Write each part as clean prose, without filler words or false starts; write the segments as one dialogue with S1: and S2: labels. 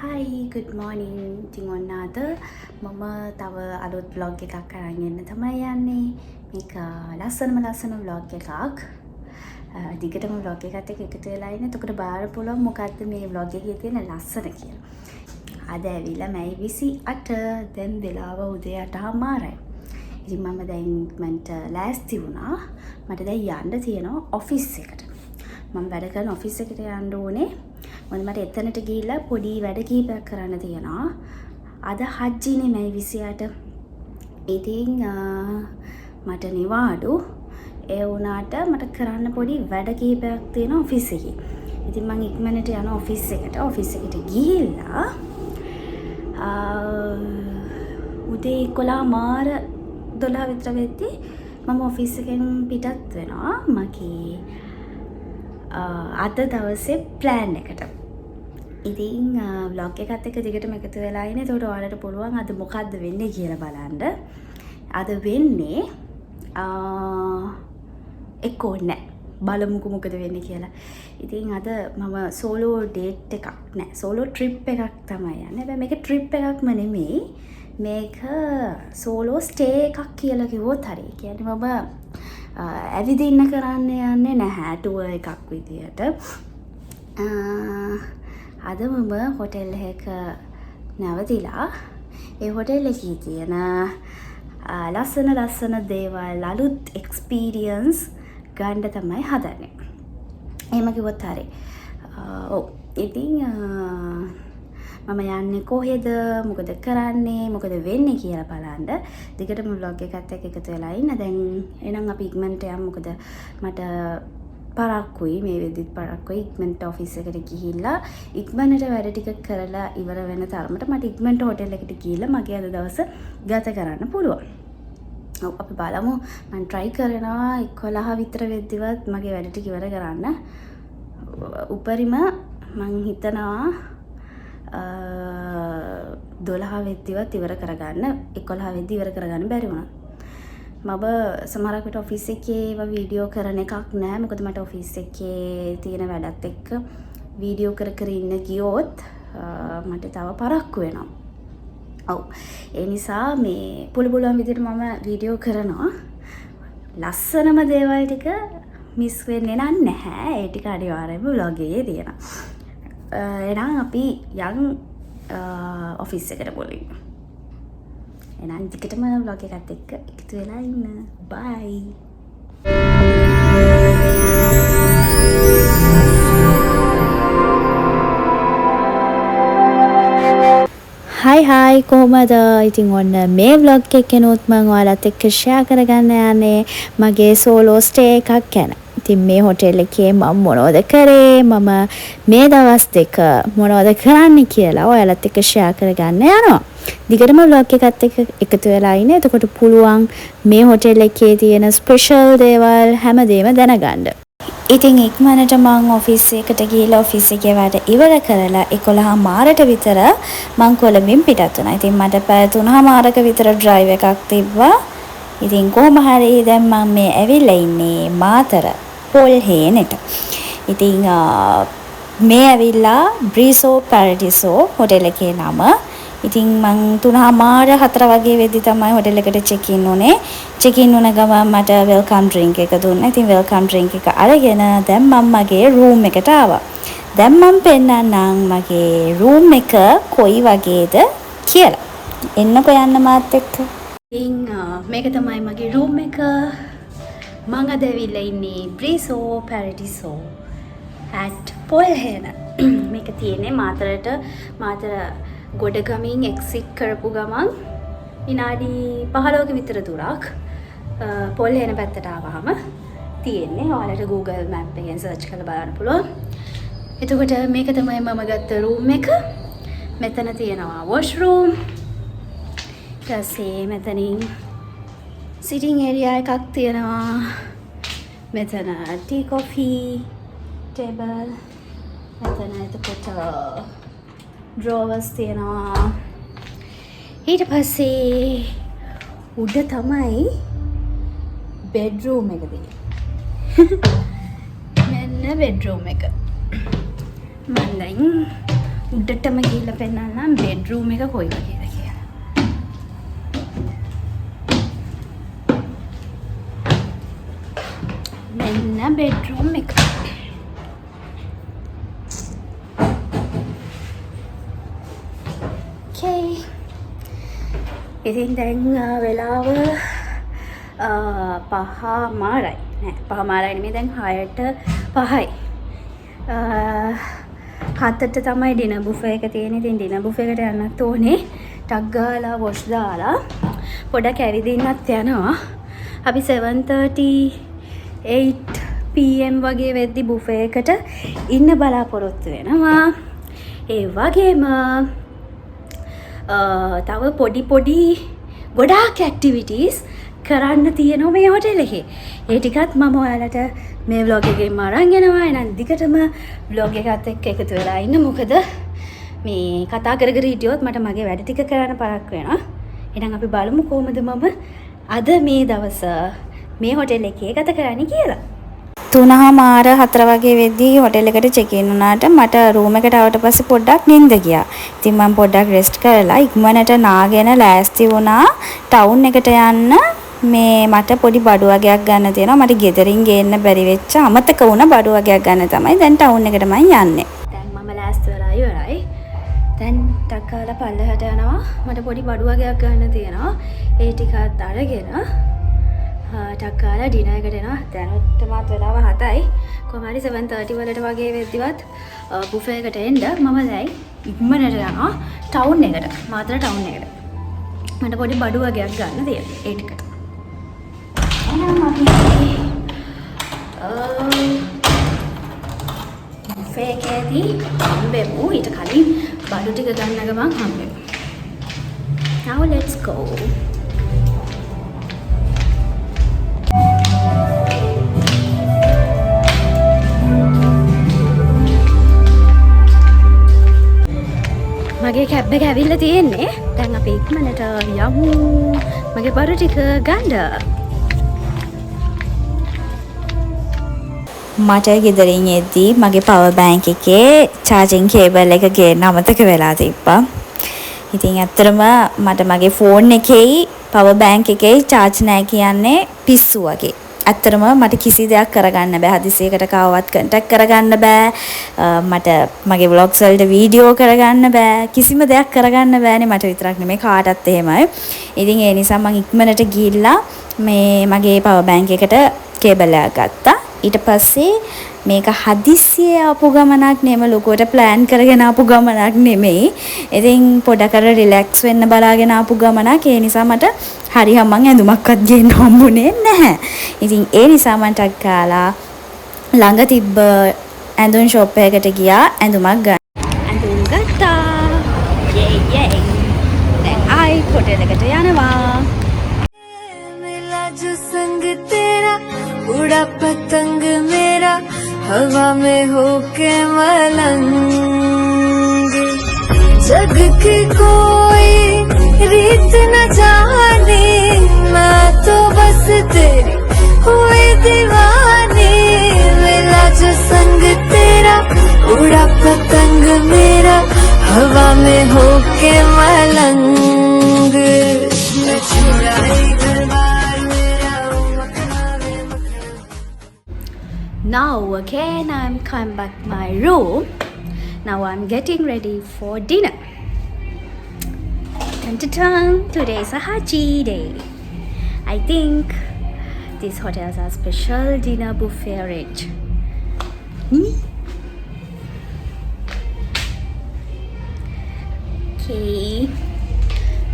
S1: Hi, good morning. ඉතින් ඔන්න අද මම තව අලුත් vlog එකක් අරන් එන්න තමයි යන්නේ. මේක ලස්සන vlog එකක්. දිගටම vlog එකත් එක්ක එකතු වෙලා ඉන්නේ. එතකොට බලන්න පුළුවන් මොකද්ද මේ vlog එකේ තියෙන ලස්සන කියලා. අද ඇවිල්ලා මැයි 28 දැන් වෙලාව උදේ 8:00යි. ඉතින් මම දැන් ඉක්මනට ලෑස්ති වුණා. මට දැන් යන්න තියෙනවා ඔෆිස් එකට. මම වැඩ කරන ඔෆිස් එකට යන්න ඕනේ. මොකද මට එතනට ගිහිල්ලා පොඩි වැඩ කිහිපයක් කරන්න තියෙනවා. අද හජ්ජිනේ මැයි 28. ඉතින් මට නිවාඩු. ඒ වුණාට මට කරන්න පොඩි වැඩ කිහිපයක් තියෙනවා ඔෆිස් එකේ. ඉතින් මම ඉක්මනට යනවා ඔෆිස් එකට. ඔෆිස් එකට ගිහිල්ලා උදේ 11 විතර වෙද්දී මම ඔෆිස් එකෙන් පිටත් වෙනවා. මගේ අද දවසේ ප්ලෑන් එකට. ඉතින් vlog එකත් එක්ක දිගටම එකතු වෙලා ඉන්නේ. ඒකට ඔයාලට පුළුවන් අද මොකද්ද වෙන්නේ කියලා බලන්න. අද වෙන්නේ එක්කෝ නෑ. බලමුකෝ මොකද වෙන්නේ කියලා. ඉතින් අද මම සෝලෝ ඩේට් එකක් නෑ. සෝලෝ ට්‍රිප් එකක් තමයි යන්නේ. හැබැයි මේක ට්‍රිප් එකක්ම නෙමෙයි. මේක සෝලෝ ස්ටේ එකක් කියලා කිව්වොත් හරි. කියන්නේ මම ඇවිදින්න කරන්න යන්නේ නැහැ ටුවර් එකක් විදියට. අද මම හොටෙල් එක නැවතිලා ඒ හොටෙල් එකේ තියෙන ලස්සන දේවල් අලුත් එක්ස්පීරියන්ස් ගන්න තමයි හදන්නේ. එහෙම කිව්වොත් හරි. ඔව්. ඉතින් මම යන්නේ කොහෙද මොකද කරන්නේ මොකද වෙන්නේ කියලා බලන්න. දිගටම vlog එකත් එක්ක එකතු වෙලා ඉන්න. දැන් එහෙනම් අපි ඉක්මනට යමු. මොකද මට පරක්කුයි මේ වෙද්දිත් පරක්කුයි ඉක්මනට ඔෆිස් එකට ගිහිල්ලා ඉක්මනට වැඩ ටික කරලා ඉවර වෙන තරමට මට ඉක්මනට හොටෙල් එකට ගිහිල්ලා මගේ අද දවස ගත කරන්න පුළුවන්. ඔව් අපි බලමු. මම try කරනවා 11 විතර වෙද්දිවත් මගේ වැඩ ටික ඉවර කරන්න. උපරිම මං හිතනවා 12 වෙද්දිවත් ඉවර කරගන්න 11 වෙද්දි ඉවර කරගන්න බැරි වුණා. මම සමහරක් විට ඔෆිස් එකේ ඒවා වීඩියෝ කරන එකක් නෑ. මොකද මට ඔෆිස් එකේ තියෙන වැඩත් එක්ක වීඩියෝ කර ඉන්න ගියොත් මට තව පරක්කු වෙනවා. ඔව්. ඒ නිසා මේ පුළුවන් විදිහට මම වීඩියෝ කරනවා. ලස්සනම දේවල් ටික මිස් වෙන්නේ නැහැ. ඒ ටික අනිවාර්යයෙන්ම vlog එකේ තියෙනවා. එහෙනම් අපි යන් ඔෆිස් එකට පොලින්. එහෙනම් දිගටම vlog එකත් එක්ක එකතු වෙලා ඉන්න. bye. hi කොහමද? ඉතින් ඔන්න මේ vlog එකේනොත් මම ඔයාලත් එක්ක share කරගන්න යන්නේ මගේ solo stay එකක් ගැන. ඉතින් මේ හොටෙල් එකේ මම මොනවද කරේ මම මේ දවස් දෙක මොනවද කරන්න කියලා ඔයාලත් එක්ක share කරගන්න යනවා. දිගටම vlog එකත් එක්ක එකතු වෙලා ඉන්න. එතකොට පුළුවන් මේ හොටෙල් එකේ තියෙන ස්පෙෂල් දේවල් හැමදේම දැනගන්න. ඉතින් ඉක්මනට මම ඔෆිස් එකට ගිහිල්ලා ඔෆිස් එකේ වැඩ ඉවර කරලා 11:00 විතර මම කොළඹින් පිටත් වුණා. ඉතින් මට පැය 3:00 විතර drive එකක් තිබ්බා. ඉතින් කොහොම හරි දැන් මම මේ ඇවිල්ලා ඉන්නේ මාතර පොල්හේනෙට. ඉතින් මේ ඇවිල්ලා බ්‍රීසෝ පැරඩිසෝ හොටෙල් එකේ නම. ඉතින් මං 3:04 වගේ වෙද්දි තමයි හොටෙල් එකට චෙක් ඉන් උනේ. චෙක් ඉන් වුණ ගමන් මට වෙල්කම් ඩ්‍රින්ක් එක දුන්නා. ඉතින් වෙල්කම් ඩ්‍රින්ක් එක අරගෙන දැන් මම මගේ රූම් එකට ආවා. දැන් මම පෙන්නන්නම් මගේ රූම් එක කොයි වගේද කියලා. එන්නකෝ යන්න මාත් එක්ක. ඉතින් මේක තමයි මගේ රූම් එක. මං අද ඇවිල්ලා ඉන්නේ බ්‍රීසෝ පැරඩිසෝ at පොල්හේන. මේක තියෙන්නේ මාතර ගොඩගමින් එක්සිට් කරපු ගමන් විනාඩි 15ක විතර දුරක් පොල්හේන පැත්තට ආවම තියෙන්නේ. ඔයාලට Google Map එකෙන් සර්ච් කරලා බලන්න පුළුවන්. එතකොට මේක තමයි මම ගත්ත රූම් එක. මෙතන තියෙනවා washroom. ඊට පස්සේ මෙතනින් sitting area එකක් තියෙනවා. මෙතන tea coffee table. මෙතන එතකොට drawers තියෙනවා. ඊට පස්සේ උඩ තමයි bedroom එක තියෙන්නේ. මෙන්න bedroom එක. මම දැන් උඩටම ගිහිල්ලා පෙන්නන්නම් බෙඩ්රූම් එක කොයි වගේද කියලා. මෙන්න බෙඩ්රූම් එක. Okay. ඉතින් දැන් වෙලාව 5:00 නෑ 5:00 නෙමෙයි දැන් 6ට 5යි. 7ට තමයි ඩිනර් බුෆේ එක තියෙන්නේ. ඉතින් ඩිනර් බුෆේ එකට යන්නත් ඕනේ. ටක් ගාලා වොෂ් දාලා පොඩක් ඇවිදින්නත් යනවා. අපි 7:38 PM වගේ වෙද්දි බුෆේ එකට ඉන්න බලාපොරොත්තු වෙනවා. ඒ වගේම තව පොඩි ගොඩාක් ඇක්ටිවිටීස් කරන්න තියෙනවා මේ හොටෙල් එකේ. ඒ ටිකත් මම ඔයාලට මේ vlog එකෙන් අරන් එනවා. එහෙනම් දිගටම vlog එකත් එක්ක එකතු වෙලා ඉන්න. මොකද මේ කතා කර කර හිටියොත් මට මගේ වැඩ ටික කරන්න පරක් වෙනවා. එහෙනම් අපි බලමු කොහොමද මම අද මේ දවස මේ හොටෙල් එකේ ගත කරන්නේ කියලා.
S2: 3:04 වගේ වෙද්දී හොටෙල් එකට චෙක් ඉන් වුණාට මට රූම් එකට ආවට පස්සේ පොඩ්ඩක් නිින්ද ගියා. ඉතින් මම පොඩ්ඩක් රෙස්ට් කරලා ඉක්මනට නාගෙන ලෑස්ති වුණා ටවුන් එකට යන්න. මේ මට පොඩි බඩු වගයක් ගන්න තියෙනවා. මට ගෙදරින් ගේන්න බැරි වෙච්ච අමතක වුණ බඩු වගයක් ගන්න තමයි දැන් ටවුන් එකටමයි යන්නේ.
S1: දැන් මම ලෑස්ති වෙලා ඉවරයි. දැන් ටක්කාලා පල්ලෙහාට යනවා. මට පොඩි බඩු වගයක් ගන්න තියෙනවා. ඒ ටිකත් අරගෙන ටක්කාලා ඩිනර් එකට එනවා. දැනටමත් වෙලාව 7යි. කොහොම හරි 7:30 වලට වගේ වෙද්දිවත් බුෆේ එකට එන්න මම දැන් ඉක්මනට යනවා ටවුන් එකට. මාතර ටවුන් එකට. මට පොඩි බඩු වගයක් ගන්න තියෙනවා. ඒ ටිකට. එහෙනම් අපි බුෆේ එකේදී හම්බෙමු. ඊට කලින් බඩු ටික ගන්න ගමන් හම්බෙමු. Now let's go. මගේ කැබ් එක ඇවිල්ලා තියෙන්නේ. දැන් අපි ඉක්මනට යමු මගේ බඩු ටික ගන්න.
S2: මට ගෙදරින් එද්දී මගේ පවර් බෑන්ක් එකේ චාර්ජින් කේබල් එක ගේන්න අමතක වෙලා තිබ්බා. ඉතින් ඇත්තටම මට මගේ ෆෝන් එකේ පවර් බෑන්ක් එකේ චාර්ජ් නැහැ කියන්නේ පිස්සු වගේ. ඇත්තටම මට කිසි දෙයක් කරගන්න බෑ. හදිසියකට කාවවත් කන්ටැක්ට් කරගන්න බෑ. මට මගේ vlogs වලට වීඩියෝ කරගන්න බෑ. කිසිම දෙයක් කරගන්න බෑනේ. මට විතරක් නෙමෙයි කාටත් එහෙමයි. ඉතින් ඒ නිසා මම ඉක්මනට ගිහිල්ලා මේ මගේ පවර් බෑන්ක් එකට කේබල් එකක් ගත්තා. ඊට පස්සේ මේක හදිස්සියේ ආපු ගමනක් නෙමෙයි, ලොකුවට ප්ලෑන් කරගෙන ආපු ගමනක් නෙමෙයි. ඉතින් පොඩක් අර රිලැක්ස් වෙන්න බලාගෙන ආපු ගමනක්. ඒ නිසා මට හරි හම්මන් ඇඳුමක්වත් ගේන්න හම්බුනේ නැහැ. ඉතින් ඒ නිසා මම ටක් ගාලා ළඟ තිබ්බ ඇඳුම් ෂොප් එකකට ගියා ඇඳුමක් ගන්න.
S1: ඇඳුම් ගත්තා. යේ යේ. දැන් ආයි හොටෙල් එකට යනවා.
S3: मिला जो संग तेरा उड़ा पतंग मेरा हवा में होके मलंग जग की कोई रीत न जाने मैं तो बस तेरी हुई दीवानी मिला जो संग तेरा उड़ा पतंग मेरा हवा में होके मलंग मैं छुड़ाई
S1: Now again I'm come back my room. Now I'm getting ready for dinner. Dun-dun-dun. Today is a Haji day. I think these hotels are special dinner buffet rate. Okay.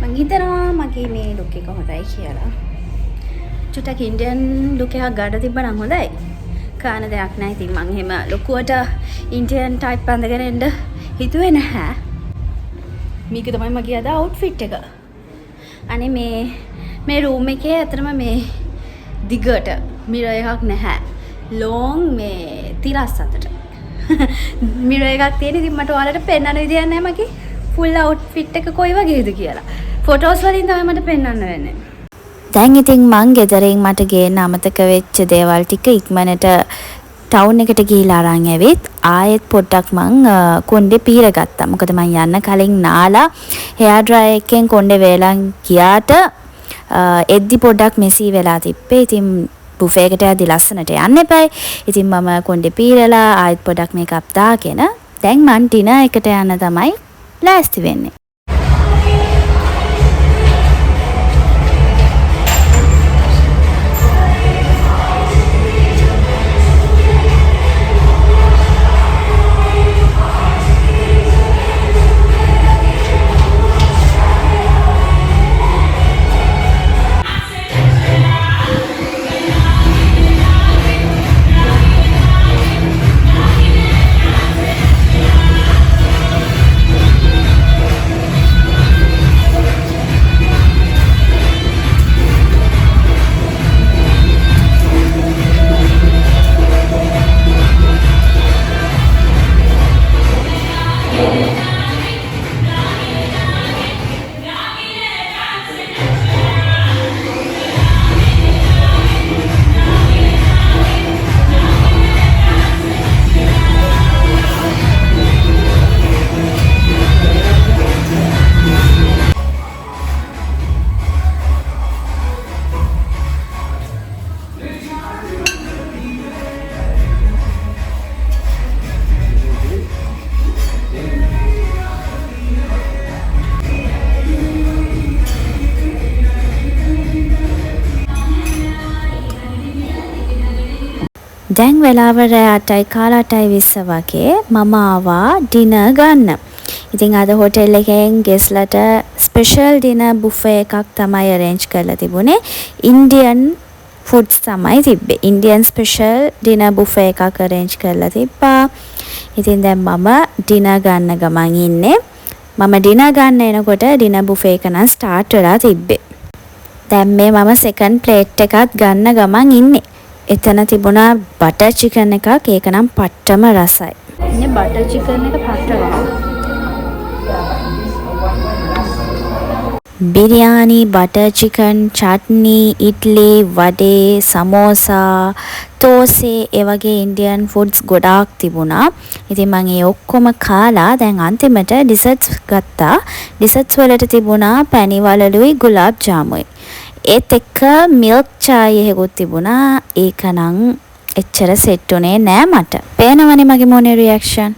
S1: මං හිතනවා මගේ මේ ලුක් එක හොඳයි කියලා. චුට්ටක් ඉන්දියන් ලුක් එකක් ගන්න තිබ්බනම් හොඳයි. කාන දෙයක් නැහැ. ඉතින් මං එහෙම ලොකුවට ඉන්දියන් ටයිප් අඳගෙන එන්න හිතුවේ නැහැ. මේක තමයි මගේ අද අවුට්ෆිට් එක. අනේ මේ රූම් එකේ අතරම මේ දිගට මිරර් එකක් නැහැ. ලොන් මේ තිරස් අතට මිරර් එකක් තියෙන. ඉතින් මට ඔයාලට පෙන්වන්න විදියක් නැහැ මගේ ෆුල් අවුට්ෆිට් එක කොයි වගේද කියලා. ෆොටෝස් වලින් තමයි මට පෙන්වන්න වෙන්නේ.
S2: දැන් ඉතින් මං ගෙදරින් මට ගේන්න අමතක වෙච්ච දේවල් ටික ඉක්මනට
S1: ටවුන් එකට ගිහිලා අරන් ඇවිත් ආයෙත් පොඩ්ඩක් මං කොණ්ඩේ පීරගත්තා. මොකද මං යන්න කලින් නාලා හෙයා ඩ්‍රයර් එකෙන් කොණ්ඩේ වේලන් ගියාට එද්දි පොඩ්ඩක් මෙසි වෙලා තිබ්බේ. ඉතින් බුෆේ එකට යද්දි ලස්සනට යන්න එපයි. ඉතින් මම කොණ්ඩේ පීරලා ආයෙත් පොඩ්ඩක් මේකප් දාගෙන දැන් මං ඩිනර් එකට යන්න තමයි ලෑස්ති වෙන්නේ. දැන් වෙලාව රෑ 8යි කාලා 8:20 වගේ මම ආවා ඩිනර් ගන්න. ඉතින් අද හොටෙල් එකෙන් ගෙස්ලට ස්පෙෂල් ඩිනර් බුෆේ එකක් තමයි arrange කරලා තිබුණේ. ඉන්දියන් ෆුඩ්ස් තමයි තිබ්බේ. ඉන්දියන් ස්පෙෂල් ඩිනර් බුෆේ එකක් arrange කරලා තිබ්බා. ඉතින් දැන් මම ඩිනර් ගන්න ගමන් ඉන්නේ. මම ඩිනර් ගන්න එනකොට ඩිනර් බුෆේ එක නම් ස්ටාර්ට් වෙලා තිබ්බේ. දැන් මේ මම සෙකන්ඩ් ප්ලේට් එකත් ගන්න ගමන් ඉන්නේ. එතන තිබුණා බටර් චිකන් එකක්. ඒක නම් පට්ටම රසයි. ඉන්නේ බටර් චිකන් එක පට්ටම. බිරියානි, බටර් චිකන්, චට්නි, ඉඩ්ලි, වඩේ, සමෝසා, තෝසේ ඒ වගේ ඉන්දියන් ෆුඩ්ස් ගොඩාක් තිබුණා. ඉතින් මම ඒ ඔක්කොම කාලා දැන් අන්තිමට ඩිසර්ට්ස් ගත්තා. ඩිසර්ට්ස් වලට තිබුණා පැණි වලලුයි ගුලාබ් ජාමුයි. ඒත් එක්ක මිල්ක් චායි එකකුත් තිබුණා. ඒක නම් එච්චර සෙට් උනේ නෑ මට. පේනවනේ මගේ මොනේ රියැක්ෂන්.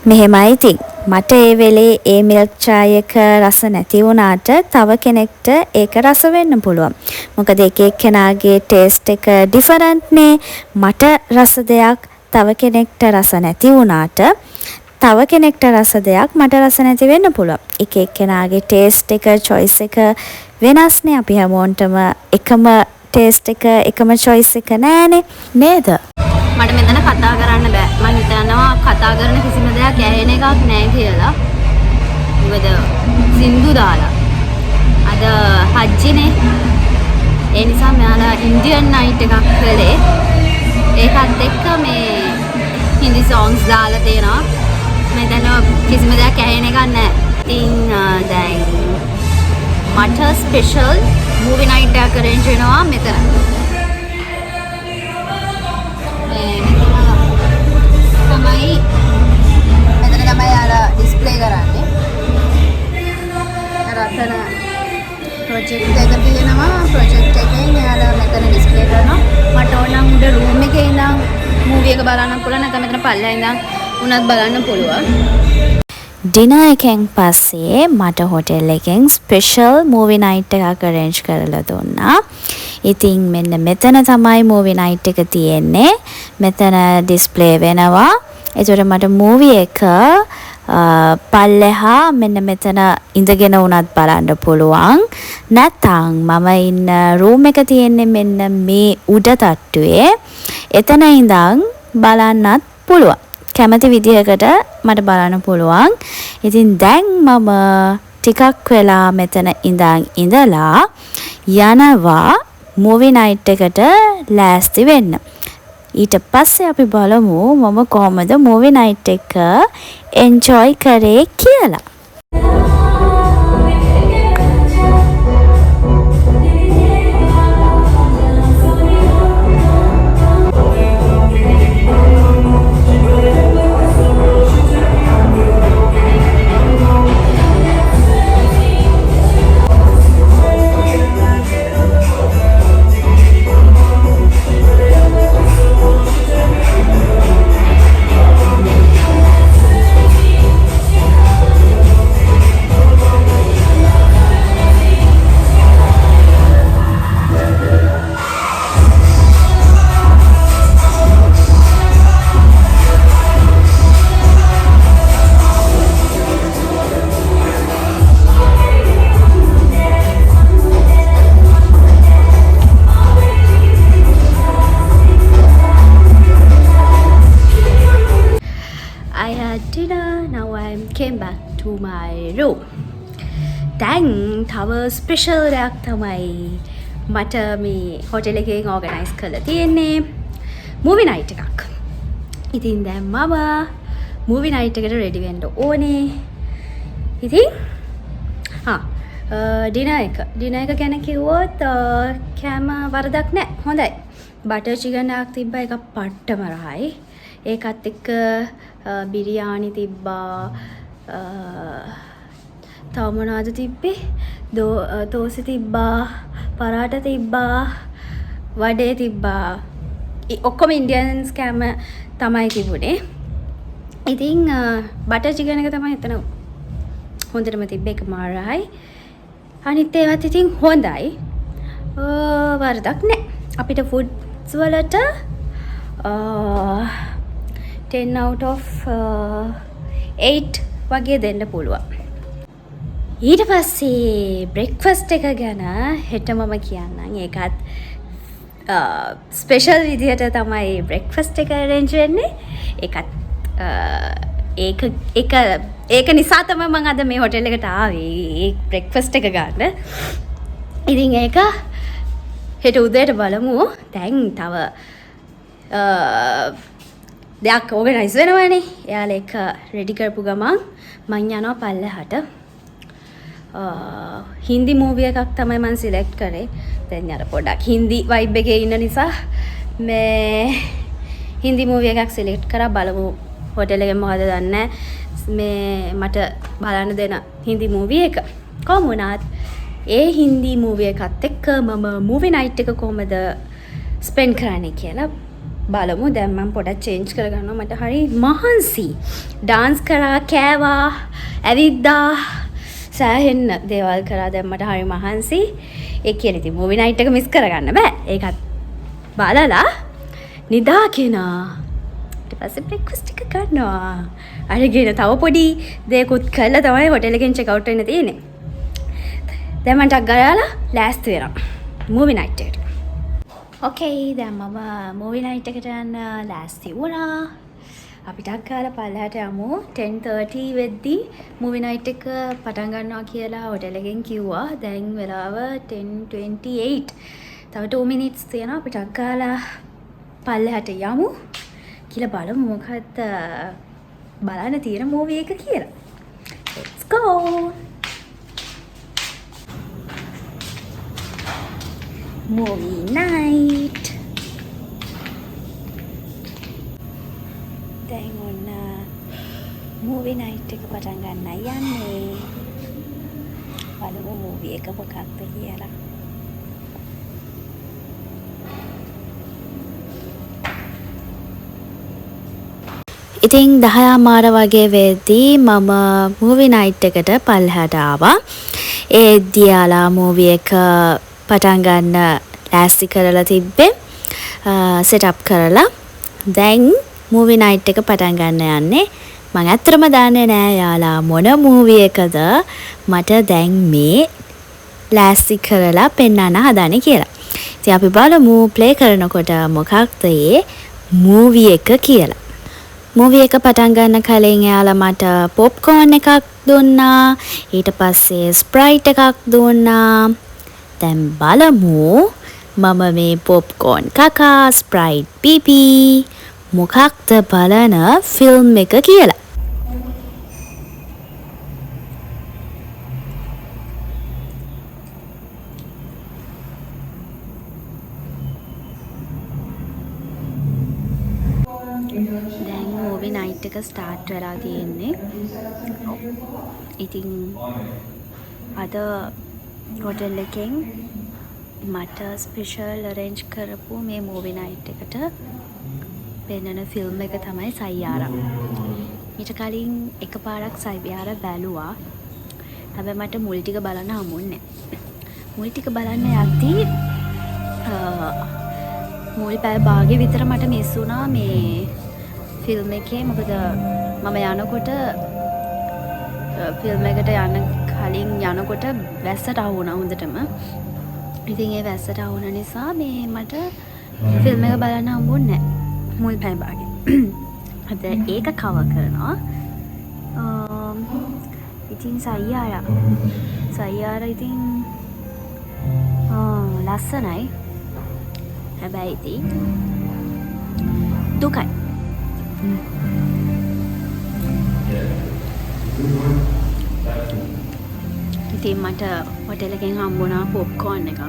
S1: මෙහෙමයි ඉතින්. මට ඒ වෙලේ ඒ මිල්ක් චායි එක රස නැති වුණාට තව කෙනෙක්ට ඒක රස වෙන්න පුළුවන්. මොකද එක එක්කෙනාගේ ටේස්ට් එක ඩිෆරන්ට් නේ. මට රස දෙයක් තව කෙනෙක්ට රස නැති වුණාට තව කෙනෙක්ට රස දෙයක් මට රස නැති වෙන්න පුළුවන්. එක එක්කෙනාගේ ටේස්ට් එක choice එක වෙනස්නේ. අපි හැමෝටම එකම ටේස්ට් එක එකම choice එක නෑනේ නේද?
S2: මට මෙතන කතා කරන්න බෑ. මම හිතනවා කතා කරන කිසිම දෙයක් ඇහෙන එකක් නෑ කියලා. මොකද සින්දු දාලා. අද හජ්ජිනේ. ඒ නිසා මෙයාලා ඉන්දියන් නයිට් එකක් කළේ. ඒකත් එක්ක මේ හින්දි songs දාලා තියෙනවා. මෙතන කිසිම දෙයක් ඇහෙන එකක් නෑ. ඉතින් දැන් මට ස්පෙෂල් මූවි නයිට් එකක් arrange වෙනවා මෙතන. මෙතන තමයි යාලා ඩිස්ප්ලේ කරන්නේ. අර අතන ප්‍රොජෙක්ට් එක තියෙනවා. ප්‍රොජෙක්ට් එකෙන් යාලා මෙතන ඩිස්ප්ලේ කරනවා. මට ඕන නම් උඩ රූම් එකේ ඉඳන් මූවි එක බලන්න පුළුවන්. නැත්නම් මෙතන පල්ලෙහා ඉඳන් උනත් බලන්න පුළුවන්.
S1: ඩිනර් එකෙන් පස්සේ මට හොටෙල් එකෙන් ස්පෙෂල් මූවි නයිට් එකක් arrange කරලා දුන්නා. ඉතින් මෙන්න මෙතන තමයි මූවි නයිට් එක තියෙන්නේ. මෙතන ඩිස්ප්ලේ වෙනවා. ඒතර මට මූවි එක පල්ලෙහා මෙන්න මෙතන ඉඳගෙන උනත් බලන්න පුළුවන්. නැත්නම් මම ඉන්න රූම් එක තියෙන්නේ මෙන්න මේ උඩ තට්ටුවේ. එතන ඉඳන් බලන්නත් පුළුවන්. කැමති විදිහකට මට බලන්න පුළුවන්. ඉතින් දැන් මම ටිකක් වෙලා මෙතන ඉඳලා යනවා මූවි නයිට් එකට ලෑස්ති වෙන්න. ඊට පස්සේ අපි බලමු මම කොහොමද මූවි නයිට් එක එන්ජොයි කරේ කියලා. room. දැන් තව ස්පෙෂල් දෙයක් තමයි මට මේ හොටෙල් එකෙන් ඕගනයිස් කරලා තියෙන්නේ මූවි නයිට් එකක්. ඉතින් දැන් මම මූවි නයිට් එකට රෙඩි වෙන්න ඕනේ. ඉතින් ඩිනර් එක ගැන කිව්වොත් කෑම වරදක් නැහැ. හොඳයි. බටර් චිකන් එකක් තිබ්බා, ඒක පට්ටම රහයි. ඒකත් එක්ක බිරියානි තිබ්බා. තව මොනවද තිබ්බේ? දෝසෙ තිබ්බා, පරාට තිබ්බා, වඩේ තිබ්බා. ඔක්කොම ඉන්දියන්ස් කෑම තමයි තිබුණේ. ඉතින් බටර් චිකන් එක තමයි එතන හොඳටම තිබ්බේ. ඒක මාරයි. අනිත් ඒවත් ඉතින් හොඳයි. වරදක් නැහැ. අපිට ෆුඩ්ස් වලට 10 out of 8 වගේ දෙන්න පුළුවන්. ඊට පස්සේ බ්‍රෙක්ෆාස්ට් එක ගැන හෙට මම කියන්නම්. ඒකත් ස්පෙෂල් විදියට තමයි බ්‍රෙක්ෆාස්ට් එක arrange වෙන්නේ. ඒක නිසා තමයි මම අද මේ හොටෙල් එකට ආවේ. ඒ බ්‍රෙක්ෆාස්ට් එක ගන්න. ඉතින් ඒක හෙට උදේට බලමු. දැන් තව දෙයක් ඕගනයිස් වෙනවනේ. එයාලා එක රෙඩි කරපු ගමන් මං යනවා පල්ලෙහාට. හින්දි මූවි එකක් තමයි මම සිලෙක්ට් කරේ. දැන් අර පොඩක් හින්දි වයිබ් එකේ ඉන්න නිසා මේ හින්දි මූවි එකක් සිලෙක්ට් කරා. බලමු හොටෙල් එකෙන් මොකද දන්නේ මේ මට බලන්න දෙන හින්දි මූවි එක. කොහොම වුණත් ඒ හින්දි මූවි එකත් එක්ක මම මූවි නයිට් එක කොහමද ස්පෙන්ඩ් කරන්නේ කියලා බලමු. දැන් මම පොඩක් චේන්ජ් කරගන්නවා. මට හරි මහන්සි. ඩාන්ස් කරා, කෑවා, ඇවිද්දා, සෑහෙන්න දේවල් කරා. දැන් මට හරි මහන්සි. ඒ කියන්නේ ඉතින් මූවි නයිට් එක මිස් කරගන්න බෑ. ඒකත් බලලා නිදාගෙන ඊට පස්සේ බ්‍රෙක්ෆාස්ට් එක ගන්නවා. අරගෙන තව පොඩි දේකුත් කරලා තමයි හොටෙල් එකෙන් චෙක් අවුට් වෙන්න තියෙන්නේ. දැන් මම ටක් ගාලා ලෑස්ති වෙනවා මූවි නයිට් එකට. ඕකේ, දැන් මම මූවි නයිට් එකට යන්න ලෑස්ති වුණා. අපි ටක් ගාලා පල්ලෙහාට යමු. 10:30 වෙද්දී මූවි නයිට් එක පටන් ගන්නවා කියලා හොටෙල් එකෙන් කිව්වා. දැන් වෙලාව 10:28. තව 2 minutes තියෙනවා. අපි ටක් ගාලා පල්ලෙහාට යමු කියලා බලමු මොකක්ද බලන්න තියෙන මූවි එක කියලා. Let's go. Movie night. දැන් ඔන්න මූවි නයිට් එක පටන් ගන්න යන්නේ. බලමු මූවි එක මොකක්ද කියලා. ඉතින් 10:00 වගේ වෙද්දී මම මූවි නයිට් එකට පල්ලෙහාට ආවා. ඒ දියාලා මූවි එක පටන් ගන්න ලෑස්ති කරලා තිබ්බේ. සෙට් අප් කරලා දැන් මූවි නයිට් එක පටන් ගන්න යන්නේ. මම ඇත්තටම දන්නේ නෑ යාලා මොන මූවි එකද මට දැන් මේ ලෑස්ති කරලා පෙන්වන්න හදන්නේ කියලා. ඉතින් අපි බලමු ප්ලේ කරනකොට මොකක්ද ඒ මූවි එක කියලා. මූවි එක පටන් ගන්න කලින් එයාලා මට පොප්කෝන් එකක් දුන්නා. ඊට පස්සේ ස්ප්‍රයිට් එකක් දුන්නා. දැන් බලමු මම මේ පොප්කෝන් කකා ස්ප්‍රයිට් පීපී මොකක්ද බලන ෆිල්ම් එක කියලා. දැන් මූවි නයිට් එක ස්ටාර්ට් වෙලා තියෙන්නේ. ඉතින් අද හොටෙල් එකෙන් මට ස්පෙෂල් අරේන්ජ් කරපු මේ මූවි නයිට් එකට පෙන්වන ෆිල්ම් එක තමයි සයියාරා. ඊට කලින් එකපාරක් සයියාරා බැලුවා. හැබැයි මට මුල් ටික බලන්න හම්බුන්නේ නැහැ. මුල් ටික බලන්න යද්දී මුල් පැය භාගෙ විතර මට මිස් වුණා මේ ෆිල්ම් එකේ. මොකද මම යනකොට ෆිල්ම් එකට යන කලින් යනකොට වැස්සට ආව වුණා හොඳටම. ඉතින් ඒ වැස්සට ආව වුණ නිසා මේ මට ෆිල්ම් එක බලන්න හම්බුන්නේ නැහැ මුල් පැය භාගෙ. අද ඒක කවර් කරනවා.
S2: ඉතින් සයියාර ඉතින් ලස්සනයි. හැබැයි ඉතින් දුකයි. ඉතින් මට හොටෙල් එකෙන් හම්බුණා පොප්කෝර්න් එකක්.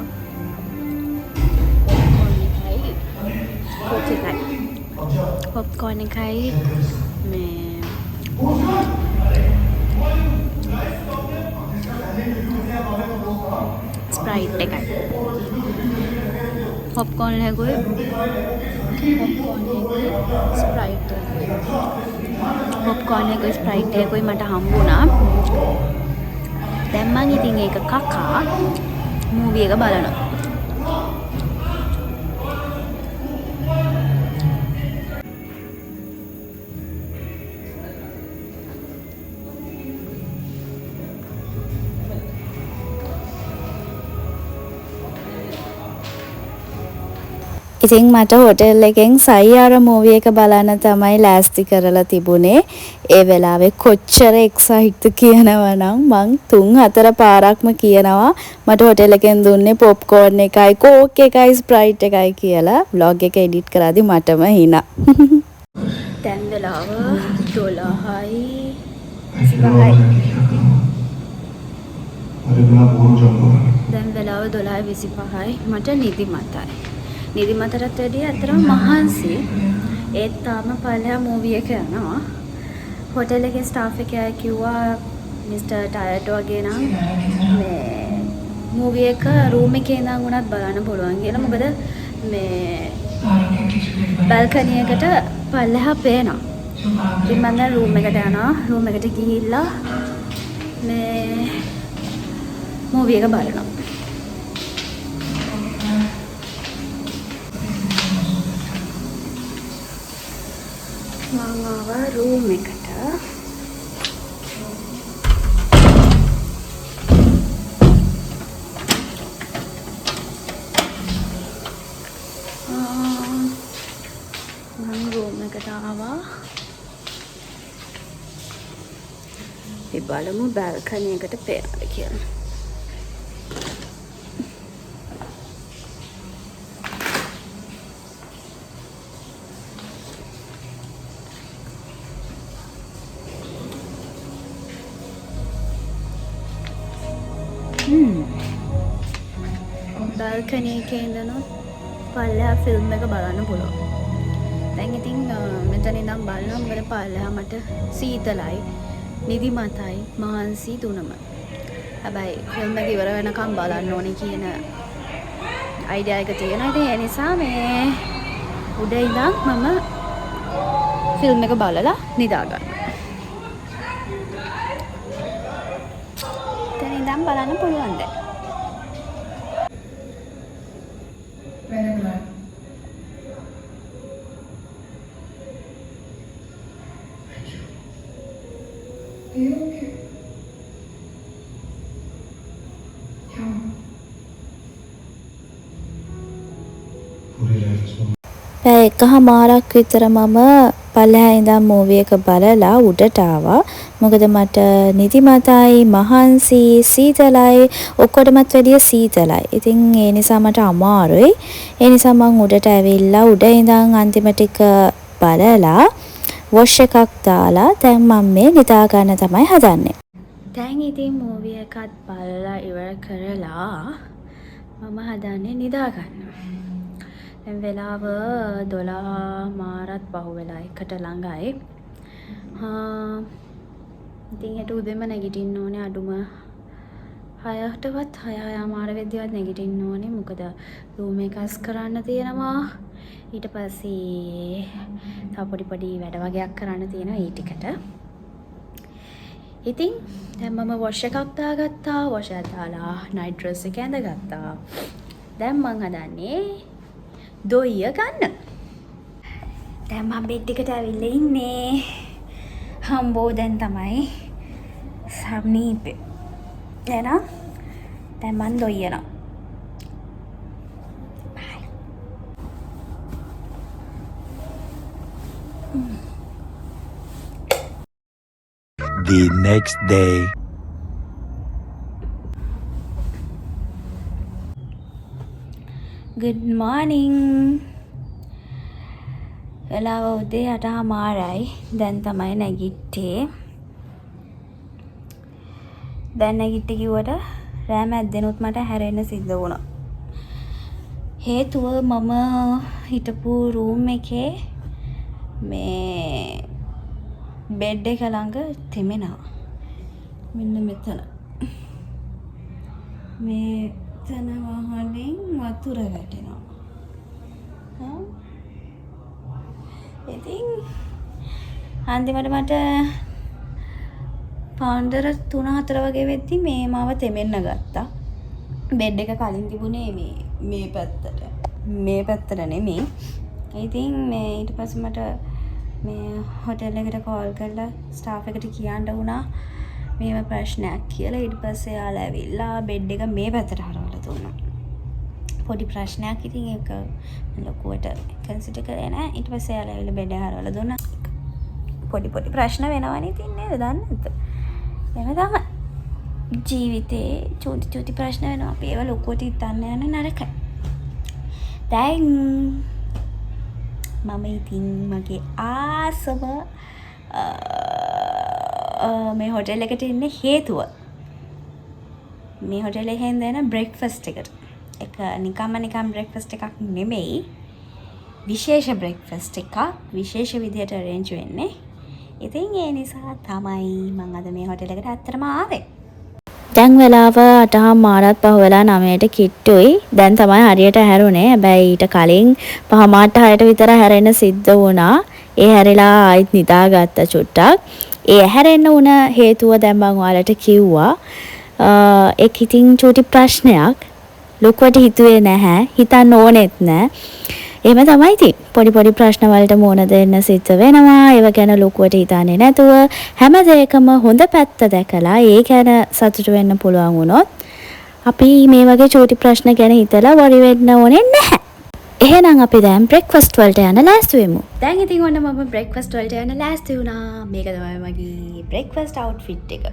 S2: පොප්කෝර්න් එකයි මේ ස්ප්‍රයිට් එකයි. පොප්කෝර්න් එකකුයි ස්ප්‍රයිට් එකකුයි මට හම්බුණා. දැන් මං ඉතින් ඒක කකා මූවි එක බලනවා.
S1: ඉතින් මට හොටෙල් එකෙන් සයියාර මූවි එක බලන්න තමයි ලෑස්ති කරලා තිබුණේ. ඒ වෙලාවේ කොච්චර එක්සයිට්ද කියනවනම් මං 3-4 පාරක්ම කියනවා මට හොටෙල් එකෙන් දුන්නේ පොප්කෝර්න් එකයි, කෝක් එකයි, ස්ප්‍රයිට් එකයි කියලා. vlog එක එඩිට් කරාදී මටම හිනා.
S2: දැන් වෙලාව 12යි. දැන් වෙලාව 12:25යි. මට නිදිමතයි. නිදිමතටත් වැඩිය අතරම මහන්සි. ඒත් තාම පළයා මූවි එක යනවා. හොටෙල් එකේ ස්ටාෆ් එකයා කිව්වා මිස්ටර් ටයර්ඩ් වගේ නම් මේ මූවි එක රූම් එකේ ඉඳන් උනත් බලන්න පුළුවන් කියලා. මොකද මේ බල්කනි එකට පල්ලෙහා පේනවා. ඉතින් මම දැන් රූම් එකට යනවා. රූම් එකට ගිහිල්ලා මේ මූවි එක බලනවා. මම ආවා රූම් එකට. අපි බලමු බල්කනි එකට පේනවද කියලා. බල්කනි එකේ ඉඳන් පල්ලෙහා ෆිල්ම් එක බලන්න පුළුවන්. දැන් ඉතින් මෙතන ඉඳන් බලනවා. මොකද පල්ලෙහා මට සීතලයි, නිදිමතයි, මහන්සි තුනම. හැබැයි ෆිල්ම් එක ඉවර වෙනකම් බලන්න ඕනේ කියන අයිඩියා එක තියෙනවා. ඉතින් ඒ නිසා මේ උඩ ඉඳන් මම ෆිල්ම් එක බලලා නිදා ගන්නවා. දැන් ඉඳන් බලන්න පුළුවන් දැන්.
S1: පැය එකමාරක් විතර මම පල්ලෙහා ඉඳන් මූවි එක බලලා උඩට ආවා. මොකද මට නිදිමතයි, මහන්සි, සීතලයි, ඔක්කොටමත් වැඩිය සීතලයි. ඉතින් ඒ නිසා මට අමාරුයි. ඒ නිසා මං උඩට ඇවිල්ලා උඩ ඉඳන් අන්තිම ටික බලලා වොෂ් එකක් දාලා දැන් මම මේ නිදා ගන්න තමයි හදන්නේ.
S2: දැන් ඉතින් මූවි එකත් බලලා ඉවර කරලා මම හදන්නේ නිදා ගන්න. දැන් වෙලාව 12 මාරත් පහු වෙලා එකට ළඟයි. ඉතින් හෙට උදේම නැගිටින්න ඕනේ. අඩුම 6:00ටවත් 6:00 වෙද්දිවත් නැගිටින්න ඕනේ. මොකද රූම් එක අස් කරන්න තියෙනවා. ඊට පස්සේ තව පොඩි වැඩ වගේක් කරන්න තියෙනවා ඒ ටිකට. ඉතින් දැන් මම වොෂ් එකක් දාගත්තා. වොෂ් එක දාලා නයිට් ඩ්‍රෙස් එක ඇඳගත්තා. දැන් මං හදන්නේ දොයිය ගන්න. දැන් මම බෙඩ් එකට ඇවිල්ලා ඉන්නේ. හම්බෝ දැන් තමයි සමීපේ. එහෙනම් දැන් මං දොයියනවා.
S4: The next day.
S2: good morning. වෙලාව උදේ 8:00යි. දැන් තමයි නැගිට්ටේ. දැන් නැගිට්ට කිව්වට රෑ මැද්දෙනුත් මට හැරෙන්න සිද්ධ වුණා. හේතුව මම හිටපු රූම් එකේ මේ බෙඩ් එක ළඟ තෙමෙනවා. මෙන්න මෙතන. මෙතන වහලින් වතුර වැටෙනවා. ඉතින් අන්තිමට මට පාන්දර 3-4 වගේ වෙද්දි මේ මාව තෙමෙන්න ගත්තා. බෙඩ් එක කලින් තිබුණේ මේ පැත්තට. මේ පැත්තට නෙමෙයි. ඉතින් මේ ඊට පස්සේ මට මේ හොටෙල් එකට කෝල් කරලා ස්ටාෆ් එකට කියන්න වුණා මේව ප්‍රශ්නයක් කියලා. ඊට පස්සේ යාළුවා ඇවිල්ලා බෙඩ් එක මේ පැත්තට හරවලා දුන්නා. පොඩි ප්‍රශ්නයක්. ඉතින් ඒක ලොකුවට කන්සිඩර් කරේ නැහැ. ඊට පස්සේ යාළුවා ඇවිල්ලා බෙඩ් එක හරවලා දුන්නා. පොඩි ප්‍රශ්න වෙනවනේ ඉතින් නේද? දන්නේ නැද්ද? එහෙම තමයි. ජීවිතේ චූටි ප්‍රශ්න වෙනවා. අපි ඒව ලොකුවට හිතන්න යන නරකයි. දැන් මම ඉතින් මගේ ආසම මේ හොටෙල් එකට එන්න හේතුව මේ හොටෙල් එකෙන් දෙන බ්‍රෙක්ෆාස්ට් එකට. ඒක නිකම් බ්‍රෙක්ෆාස්ට් එකක් නෙමෙයි. විශේෂ බ්‍රෙක්ෆාස්ට් එකක්. විශේෂ විදියට arrange වෙන්නේ. ඉතින් ඒ නිසා තමයි මම අද මේ හොටෙල් එකට ඇත්තටම ආවේ.
S1: දැන් වෙලාව 8:00ත් පහුවෙලා 9ට කිට්ටුයි. දැන් තමයි හරියට හැරුණේ. හැබැයි ඊට කලින් 5:00ට විතර හැරෙන්න සිද්ධ වුණා. ඒ හැරිලා ආයෙත් නිදාගත්ත චුට්ටක්. ඒ හැරෙන්න උන හේතුව දැන් මම ඔයාලට කිව්වා. ඒක ඉතින් චූටි ප්‍රශ්නයක්. ලොකුවට හිතුවේ නැහැ. හිතන්න ඕනෙත් නැහැ. එහෙම තමයි ඉතින්. පොඩි ප්‍රශ්න වලට මුහුණ දෙන්න සිද්ධ වෙනවා. ඒව ගැන ලොකුවට හිතන්නේ නැතුව හැම දෙයකම හොඳ පැත්ත දැකලා ඒ ගැන සතුටු වෙන්න පුළුවන් වුණොත් අපි මේ වගේ චූටි ප්‍රශ්න ගැන හිතලා worry වෙන්න ඕනේ නැහැ. එහෙනම් අපි දැන් බ්‍රෙක්ෆාස්ට් වලට යන්න ලෑස්ති වෙමු. දැන් ඉතින් ඔන්න මම බ්‍රෙක්ෆාස්ට් වලට යන්න ලෑස්ති වුණා. මේක තමයි මගේ බ්‍රෙක්ෆාස්ට් අවුට්ෆිට් එක.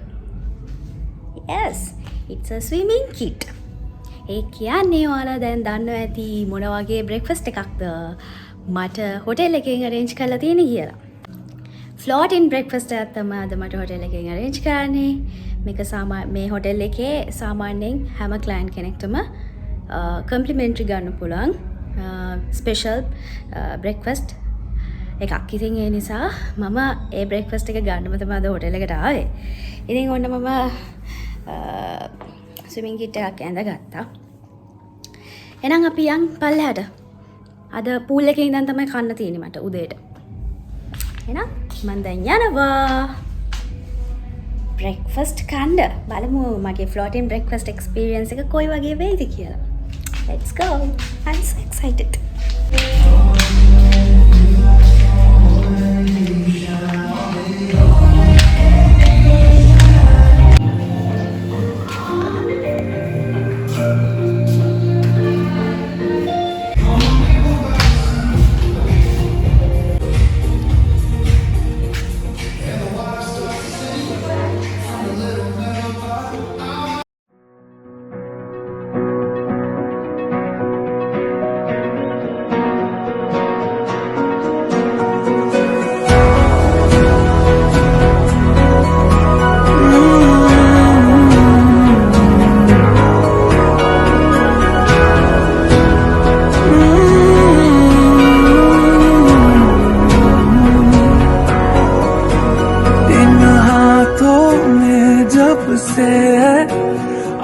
S1: Yes, it's a swimming kit. ඒ කියන්නේ ඔයාලා දැන් දන්නවා ඇති මොන වගේ බ්‍රෙක්ෆාස්ට් එකක්ද මට හොටෙල් එකෙන් arrange කරලා තියෙන්නේ කියලා. floating breakfast එකක් තමයි අද මට හොටෙල් එකෙන් arrange කරන්නේ. මේක මේ හොටෙල් එකේ සාමාන්‍යයෙන් හැම client කෙනෙක්ටම complimentary ගන්න පුළුවන් special breakfast එකක්. ඉතින් ඒ නිසා මම ඒ breakfast එක ගන්නම තමයි අද හොටෙල් එකට ආවේ. ඉතින් ඔන්න මම ස්විමින් කිට් එකක් ඇඳගත්තා. එහෙනම් අපි යන් පල්ලෙහාට. අද පූල් එකේ ඉඳන් තමයි කන්න තියෙන්නේ මට උදේට. එහෙනම් මම දැන් යනවා. බ්‍රෙක්ෆාස්ට් කන්න. බලමු මගේ floating breakfast experience එක කොයි වගේ වෙයිද කියලා. Let's go. I'm so excited.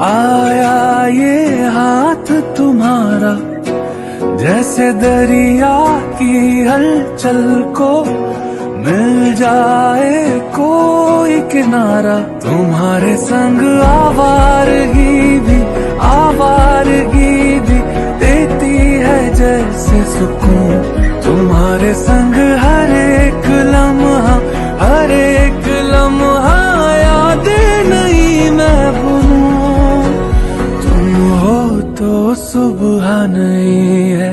S4: आया ये हाथ तुम्हारा जैसे दरिया की हलचल को मिल जाए कोई किनारा तुम्हारे संग आवारगी भी देती है जैसे सुकून तुम्हारे संग हर एक लम्हा याद नहीं मैं भूलूं तुम हो तो सुबह नहीं है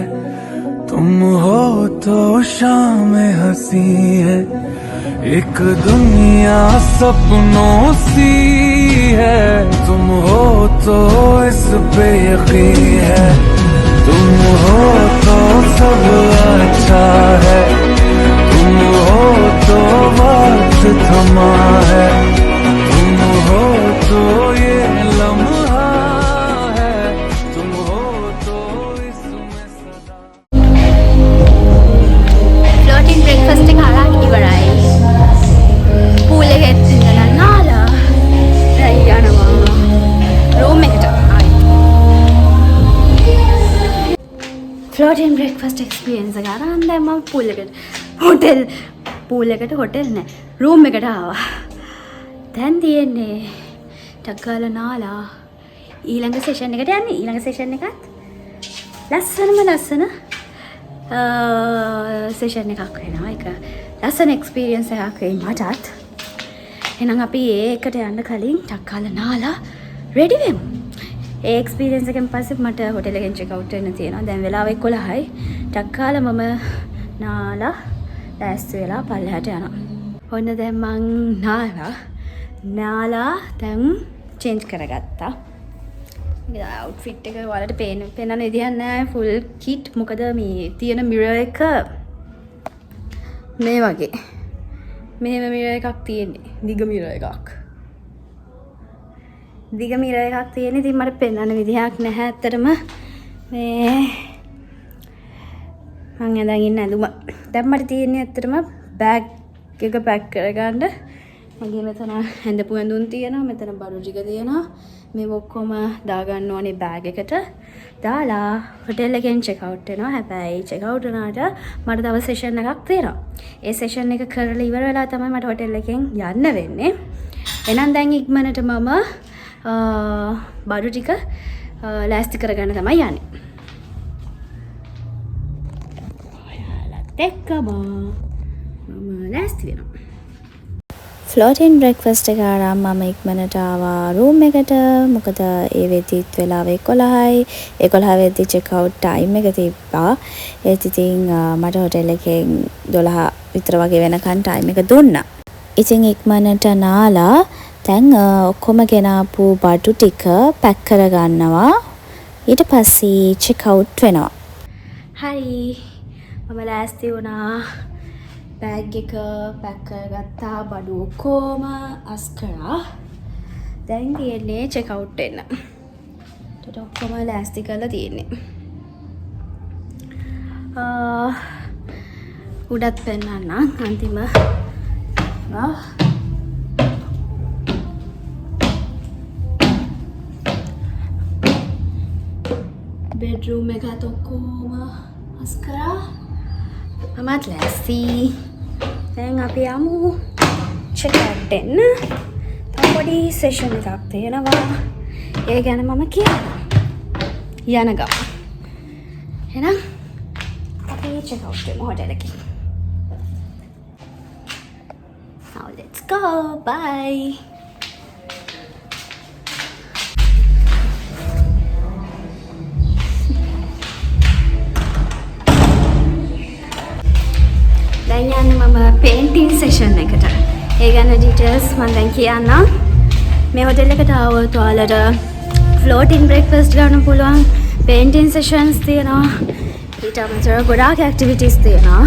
S4: तुम हो तो शाम हंसी है एक दुनिया सपनों सी है तुम हो तो इस पे यकीन है तुम हो
S1: floating breakfast experience එක අරන් දැන් මම pool එකට hotel නෑ room එකට ආවා. දැන් තියෙන්නේ ටක්කාල නාලා ඊළඟ session එකට යන්නේ. ඊළඟ session එකත් ලස්සන session එකක් වෙනවා. ඒක ලස්සන experience එකක් වෙයි මටත්. එහෙනම් අපි ඒකට යන්න කලින් ටක්කාල නාලා ready වෙමු. ඒ experience එකෙන් පස්සේ මට hotel එකෙන් check out වෙන්න තියෙනවා. දැන් වෙලාව 11යි. ටක්කාල මම නාලා ලෑස්ති වෙලා පල්ලෙහාට යනවා. ඔන්න දැන් මං නාලා දැන් change කරගත්තා. මේ outfit එක ඔයාලට පේන්න විදිහක් නැහැ. full kit. මොකද මේ තියෙන mirror එක මේ වගේ. මෙහෙම mirror එකක් තියෙන්නේ. දිග mirror එකක්. තියෙන්නේ. ඉතින් මට පෙන්වන්න විදිහක් නැහැ ඇත්තටම. මේ මං ඇඳන් ඉන්න ඇඳුම. දැන් මට තියෙන්නේ ඇත්තටම bag එක pack කරගන්න. මගේ මෙතන ඇඳපු ඇඳුම් තියෙනවා. මෙතන බඩු ටික තියෙනවා. මේ ඔක්කොම දාගන්න ඕනේ bag එකට. දාලා hotel එකෙන් check out වෙනවා. හැබැයි check out වුණාට මට තව session එකක් තියෙනවා. ඒ session එක කරලා ඉවර වෙලා තමයි මට hotel එකෙන් යන්න වෙන්නේ. එහෙනම් දැන් ඉක්මනට මම බඩු ටික ලෑස්ති කරගන්න තමයි යන්නේ. ඔයාලත් එක්කම මම ලෑස්ති වෙනවා.
S2: ෆ්ලෝටින් බ්‍රෙක්ෆාස්ට් එක ආරම් මම ඉක්මනට ආවා රූම් එකට. මොකද ඒ වෙද්දිත් වෙලාව 11යි. 11 වෙද්දි චෙක් අවුට් ටයිම් එක තිබ්බා. ඒත් ඉතින් මට හොටෙල් එකෙන් 12 විතර වගේ වෙනකන් ටයිම් එක දුන්නා. ඉතින් ඉක්මනට නාලා දැන් ඔක්කොම ගෙනාපු බඩු ටික පැක් කරගන්නවා. ඊට පස්සේ චෙක් අවුට් වෙනවා.
S1: හරි. මම ලෑස්ති වුණා. බෑග් එක පැක් කරගත්තා. බඩු ඔක්කොම අස් කරා. දැන් තියෙන්නේ චෙක් අවුට් වෙන්න. ඒකට ඔක්කොම ලෑස්ති කරලා තියෙන්නේ. උඩත් පෙන්නන්න අන්තිම bedroom එකත් ඔක්කොම අස් කරා. මමත් ලෑස්ති. දැන් අපි යමු check out දෙන්න. තව පොඩි session එකක් තියෙනවා. ඒ ගැන මම කියන්නම්. යන ගම. එහෙනම් අපි check out දෙමු hotel එකේ. Now let's go. Bye. දැන් යන්නේ මම painting session එකට. ඒ ගැන details මම දැන් කියන්නම්. මේ hotel එකට ආවොත් ඔයාලට floating breakfast ගන්න පුළුවන්. painting sessions තියෙනවා. ඊට අමතරව ගොඩාක් activities තියෙනවා.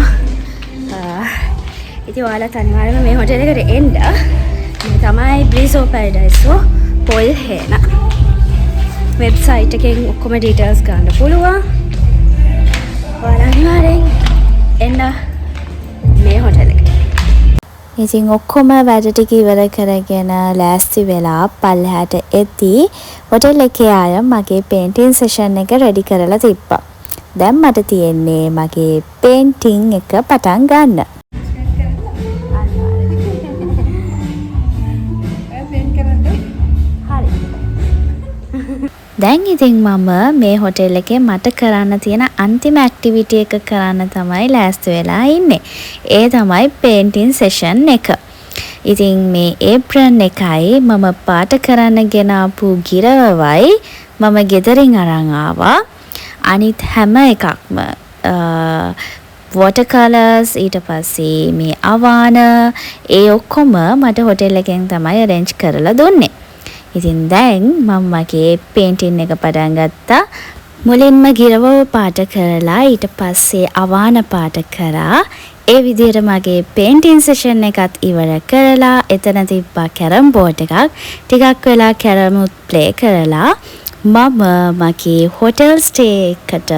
S1: ඉතින් ඔයාලට අනිවාර්යයෙන්ම මේ hotel එකට එන්න. මේ තමයි Bliss of Paradise පොල් හේන. website එකෙන් ඔක්කොම details ගන්න පුළුවන්. ඔයාලා අනිවාර්යෙන් එන්න මේ hotel එකට.
S2: ඉතින් ඔක්කොම වැඩ ටික ඉවර කරගෙන ලෑස්ති වෙලා පල්ලෙහාට එද්දී හොටෙල් එකේ අය මගේ පේන්ටින් සෙෂන් එක රෙඩි කරලා තිබ්බා. දැන් මට තියෙන්නේ මගේ පේන්ටින් එක පටන් ගන්න. දැන් ඉතින් මම මේ හොටෙල් එකේ මට කරන්න තියෙන අන්තිම ඇක්ටිවිටි එක කරන්න තමයි ලෑස්ති වෙලා ඉන්නේ. ඒ තමයි පේන්ටින් සෙෂන් එක. ඉතින් මේ ඒප්‍රන් එකයි මම පාට කරන්න ගෙනාපු ගිරවවයි මම ගෙදරින් අරන් ආවා. අනිත් හැම එකක්ම water colors ඊට පස්සේ මේ අවාන ඒ ඔක්කොම මට හොටෙල් එකෙන් තමයි arrange කරලා දුන්නේ. ඉතින් දැන් මම මගේ පේන්ටින් එක පටන් ගත්තා. මුලින්ම ගිරවව පාට කරලා ඊට පස්සේ අවාන පාට කරා. ඒ විදිහට මගේ පේන්ටින් සෙෂන් එකත් ඉවර කරලා එතන තිබ්බා කැරම් බෝඩ් එකක්. ටිකක් වෙලා කැරමුත් ප්ලේ කරලා මම මගේ හොටෙල් ස්ටේ එකට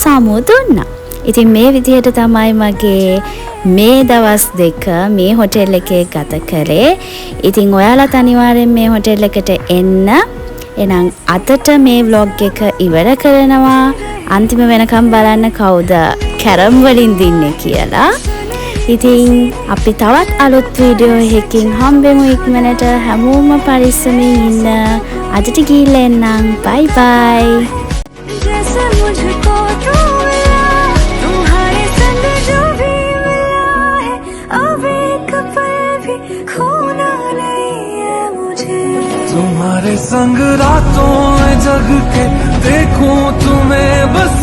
S2: සමු දුන්නා. ඉතින් මේ විදිහට තමයි මගේ මේ දවස් දෙක මේ හොටෙල් එකේ ගත කරේ. ඉතින් ඔයාලත් අනිවාර්යෙන් මේ හොටෙල් එකට එන්න. එහෙනම් අදට මේ vlog එක ඉවර කරනවා.
S1: අන්තිම වෙනකම් බලන්න කවුද කැරම් වලින් දින්නේ කියලා. ඉතින් අපි තවත් අලුත් වීඩියෝ එකකින් හම්බෙමු ඉක්මනට. හැමෝම පරිස්සමින් ඉන්න. අදට ගිහිල්ලා එන්නම්. බයි බයි.
S3: जैसे मुझको तू मिला तुम्हारे संग जो भी मिला है अब एक पल भी खोना नहीं है मुझे
S4: तुम्हारे संग रातों में जग के देखूं तुम्हें बस